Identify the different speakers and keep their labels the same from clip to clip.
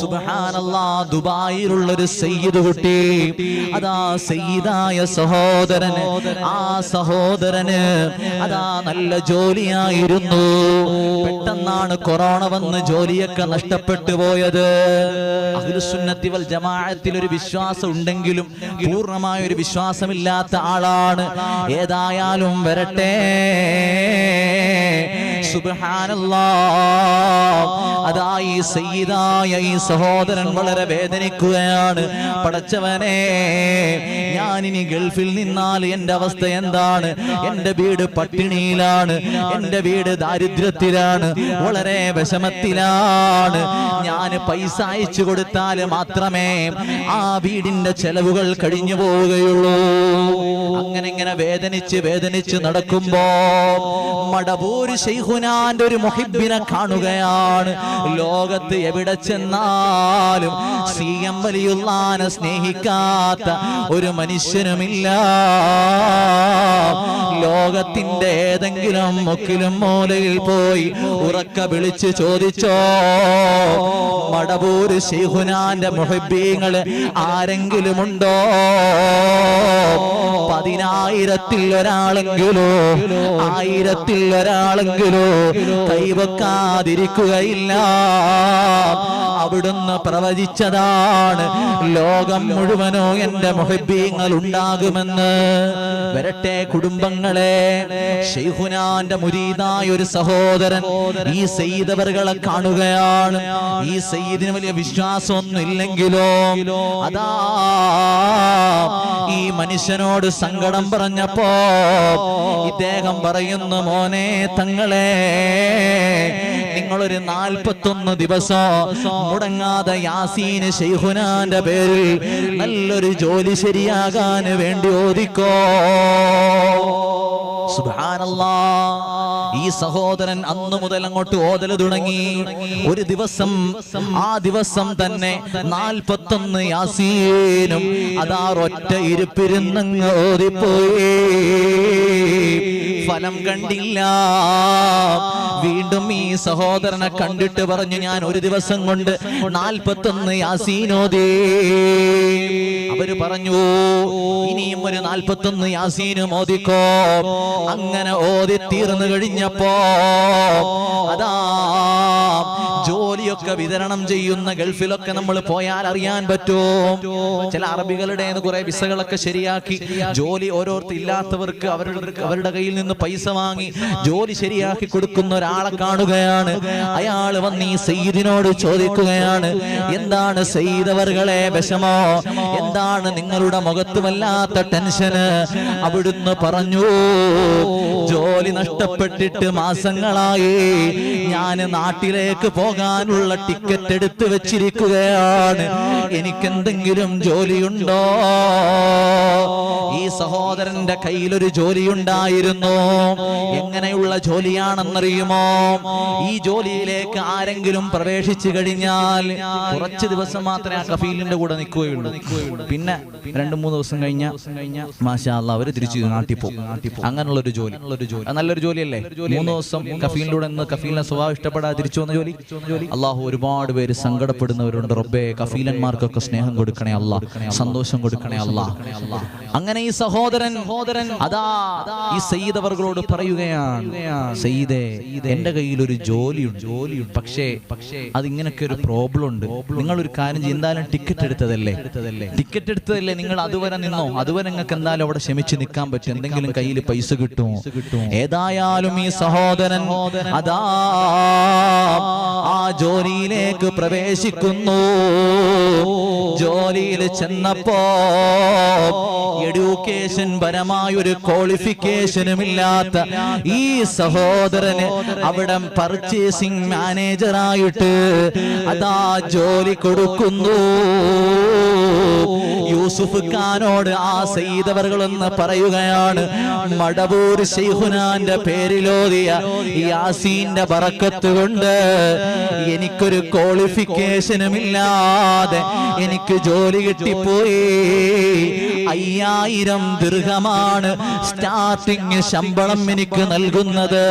Speaker 1: സുബ്ഹാനല്ലാഹ്, ദുബായിലുള്ളൊരു സയ്യിദ് കുട്ടി, അതാ സയ്യിദായ സഹോദരന്, ആ സഹോദരന് അതാ നല്ല ജോലിയായിരുന്നു. പെട്ടെന്നാണ് കൊറോണ വന്ന് ജോലിയൊക്കെ നഷ്ടപ്പെട്ടു പോയത്. അഹ്ലുസുന്നത്തി വൽ ജമാഅത്തിൽ ഒരു വിശ്വാസം ഉണ്ടെങ്കിലും പൂർണ്ണമായ ഒരു വിശ്വാസമില്ലാത്ത ആളാണ്. ഏതായാലും വരട്ടെ, സുബ്ഹാനല്ലാഹ്, അതാ ഈ സയ്യിദായ ഈ സഹോദരൻ വളരെ വേദനിക്കുകയാണ്. പടച്ചവനെ, ഞാനിനി ഗൾഫിൽ നിന്നാൽ എന്റെ അവസ്ഥ എന്താണ്? എന്റെ വീട് പട്ടിണിയിലാണ്, എന്റെ വീട് ദാരിദ്ര്യത്തിലാണ്, വളരെ വിഷമത്തിലാണ്. ഞാൻ പൈസ അയച്ചു കൊടുത്താൽ മാത്രമേ ആ വീടിന്റെ ചെലവുകൾ കഴിഞ്ഞു പോവുകയുള്ളൂ. അങ്ങനെ വേദനിച്ച് നടക്കുമ്പോ മടവൂര് ശൈഖുനാന്റെ ഒരു മുഹിബ്ബിനെ കാണുകയാണ്. ലോകത്ത് എവിടെ ചെന്നാലും CM വലിയുള്ളാനെ സ്നേഹിക്കാത്ത ഒരു മനുഷ്യനുമില്ല. ലോകത്തിന്റെ ഏതെങ്കിലും മുക്കിലും മൂലയിൽ പോയി ഉറക്ക വിളിച്ച് ചോദിച്ചോ, മടവൂര് ശൈഖുനാന്റെ മുഹിബ്ബീങ്ങൾ ആരെങ്കിലും ഉണ്ടോ? 10,000-ൽ ഒരാളെങ്കിലോ 1000-ൽ ഒരാളെങ്കിലോ കൈവക്കാതിരിക്കുകയില്ല. അവിടുന്ന് പ്രവചിച്ചതാണ്, ലോകം മുഴുവനോ എന്റെ മുഹിബ്ബീങ്ങൾ ഉണ്ടാകുമെന്ന്. വരട്ടെ കുടുംബങ്ങളെ, ശൈഖുനാന്റെ മുരീദായ ഒരു സഹോദരൻ ഈ സയ്യിദ് അവറുകളെ കാണുകയാണ്. ഈ സയ്യിദിന് വലിയ വിശ്വാസമൊന്നും ഇല്ലെങ്കിലോ അതാ ഈ മനുഷ്യനോട് സങ്കടം പറഞ്ഞപ്പോ ഇദ്ദേഹം പറയുന്നു, മോനെ തങ്ങളെ, നിങ്ങളൊരു 41 ദിവസം മുടങ്ങാതെ യാസീൻ ശൈഖുനാന്റെ പേരിൽ നല്ലൊരു ജോലി ശരിയാകാൻ വേണ്ടി ഓതിക്കോ. സുബ്ഹാനല്ലാഹ്, ഈ സഹോദരൻ അന്നു മുതൽ അങ്ങോട്ട് ഓതൽ തുടങ്ങി. ഒരു ദിവസം, ആ ദിവസം തന്നെ 41 യാസീനും അതാ ഒറ്റ ഇരിപ്പിരുന്നങ്ങ് ഓതിപ്പോയി. ഫലം കണ്ടില്ല. വീണ്ടും ഈ സഹോദരനെ കണ്ടിട്ട് പറഞ്ഞു, ഞാൻ ഒരു ദിവസം കൊണ്ട് 41 യാസീനോദി. അവര് പറഞ്ഞു, ഇനിയും ഒരു 41 യാസീനും ഓതിക്കോ. അങ്ങനെ ഓതി തീർന്നു കഴിഞ്ഞപ്പോ അതാ ജോലിയൊക്കെ വിതരണം ചെയ്യുന്ന ഗൾഫിലൊക്കെ നമ്മൾ പോയാൽ അറിയാൻ പറ്റും. ചില അറബികളുടെ കുറെ വിസകളൊക്കെ ശരിയാക്കി ജോലി ഓരോരുത്തർ ഇല്ലാത്തവർക്ക് അവരുടെ കയ്യിൽ നിന്ന് പൈസ വാങ്ങി ജോലി ശരിയാക്കി കൊടുക്കുന്ന ഒരാളെ കാണുകയാണ്. അയാൾ വന്ന് ഈ സയ്യിദിനോട് ചോദിക്കുകയാണ്, എന്താണ് സയ്യിദ് അവറുകളെ വിഷമോ? എന്താണ് നിങ്ങളുടെ മുഖത്ത് വല്ലാത്ത ടെൻഷന്? അവിടുന്ന് പറഞ്ഞു, ജോലി നഷ്ടപ്പെട്ടിട്ട് മാസങ്ങളായി. ഞാൻ നാട്ടിലേക്ക് പോകാനുള്ള ടിക്കറ്റ് എടുത്തു വെച്ചിരിക്കുകയാണ്. എനിക്കെന്തെങ്കിലും ജോലിയുണ്ടോ? ഈ സഹോദരന്റെ കയ്യിലൊരു ജോലിയുണ്ടായിരുന്നു. എങ്ങനെയുള്ള ജോലിയാണെന്നറിയുമോ? ഈ ജോലിയിലേക്ക് ആരെങ്കിലും പ്രവേശിച്ചു കഴിഞ്ഞാൽ കുറച്ച് ദിവസം മാത്രമേ ആ കഫീലിന്റെ കൂടെ നിൽക്കുകയുള്ളൂ. പിന്നെ 2-3 ദിവസം കഴിഞ്ഞ മാഷാ അല്ലാഹ് അവര് തിരിച്ചു നാട്ടിൽ പോകും. അങ്ങനെയുള്ളൊരു ജോലി നല്ലൊരു ജോലിയല്ലേ? 3 ദിവസം കഫീലിലൂടെ നിന്ന് കഫീലിനെ സ്വഭാവം ഇഷ്ടപ്പെടാതെ തിരിച്ചു വന്ന ജോലി. അള്ളാഹു ഒരുപാട് പേര് സങ്കടപ്പെടുന്നവരുണ്ട്. റബ്ബേ, കഫീലന്മാർക്കൊക്കെ സ്നേഹം കൊടുക്കണേ അല്ലാഹ്, സന്തോഷം കൊടുക്കണേ അല്ലാഹ്. അങ്ങനെ ഈ സഹോദരൻ അതാ ഈ സയ്യിദ് അവറുകളോട് പറയുകയാണ്, സയ്യിദേ, എന്റെ കയ്യിൽ ഒരു ജോലിയുണ്ട്. പക്ഷേ അതിങ്ങനൊക്കെ ഒരു പ്രോബ്ലം ഉണ്ട്. നിങ്ങളൊരു കാര്യം ചെയ്യും, എന്തായാലും ടിക്കറ്റ് എടുത്തതല്ലേ, നിങ്ങൾ അതുവരെ നിന്നോ. അതുവരെ നിങ്ങൾക്ക് എന്തായാലും അവിടെ ക്ഷമിച്ച് നിൽക്കാൻ പറ്റും. എന്തെങ്കിലും കയ്യിൽ പൈസ കിട്ടുമോ? ഏതായാലും ഈ സഹോദരൻ അതാ ആ ജോലിയിലേക്ക് പ്രവേശിക്കുന്നു. ജോലിയിൽ ചെന്നപ്പോ എഡ്യൂക്കേഷൻ പരമായ ഒരു ക്വാളിഫിക്കേഷനും ഇല്ലാത്ത ഈ സഹോദരന് അവിടെ പർച്ചേസിംഗ് മാനേജറായിട്ട് അതാ ജോലി കൊടുക്കുന്നു. യൂസുഫ് ഖാനോട് ആ സയ്യിദ് അവറുകളെന്ന് പറയുകയാണ്, മടവൂർ മടവൂർ ശൈഖുനാന്റെ പേരിലോതിയ യാസീന്റെ ബറക്കത്ത് കൊണ്ട് എനിക്കൊരു ക്വാളിഫിക്കേഷനും ഇല്ലാതെ എനിക്ക് ജോലി കിട്ടിപ്പോയി. 5000 ദിർഹമാണ് സ്റ്റാർട്ടിങ് ശമ്പളം എനിക്ക് നൽകുന്നത്.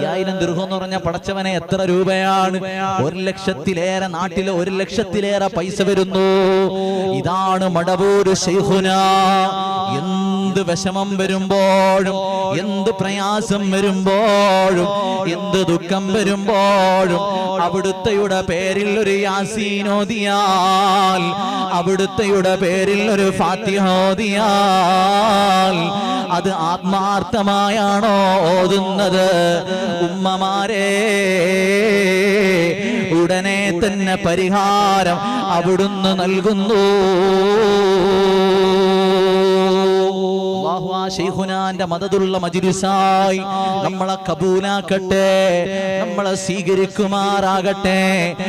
Speaker 1: 5000 ദിർഹം എന്ന് പറഞ്ഞാൽ പടച്ചവനെ എത്ര രൂപയാണ്? 1 ലക്ഷത്തിലേറെ, നാട്ടിലെ 1 ലക്ഷത്തിലേറെ പൈസ വരുന്നു. ഇതാണ് മടവൂർ ശൈഖുന. എന്ത് വിഷമം വരുമ്പോഴും, എന്ത് പ്രയാസം വരുമ്പോഴും, എന്ത് ദുഃഖം വരുമ്പോഴും അവിടുത്തെയുടെ പേരിൽ ഒരു യാസീൻ ഓതിയാൽ, അവിടുത്തെയുടെ പേരിൽ ഒരു ഫാത്തിഹ ഓതിയാൽ അത് ആത്മാർത്ഥമായാണോ ഓതുന്നത്? ഉമ്മമാരെ, ഉടനെ തന്നെ പരിഹാരം അവിടുന്ന് നൽകുന്നു. ശൈഖുനാന്റെ മദദുള്ള മജ്ലിസായി നമ്മളെ കബൂലാക്കട്ടെ, നമ്മളെ സ്വീകരിക്കുമാറാകട്ടെ.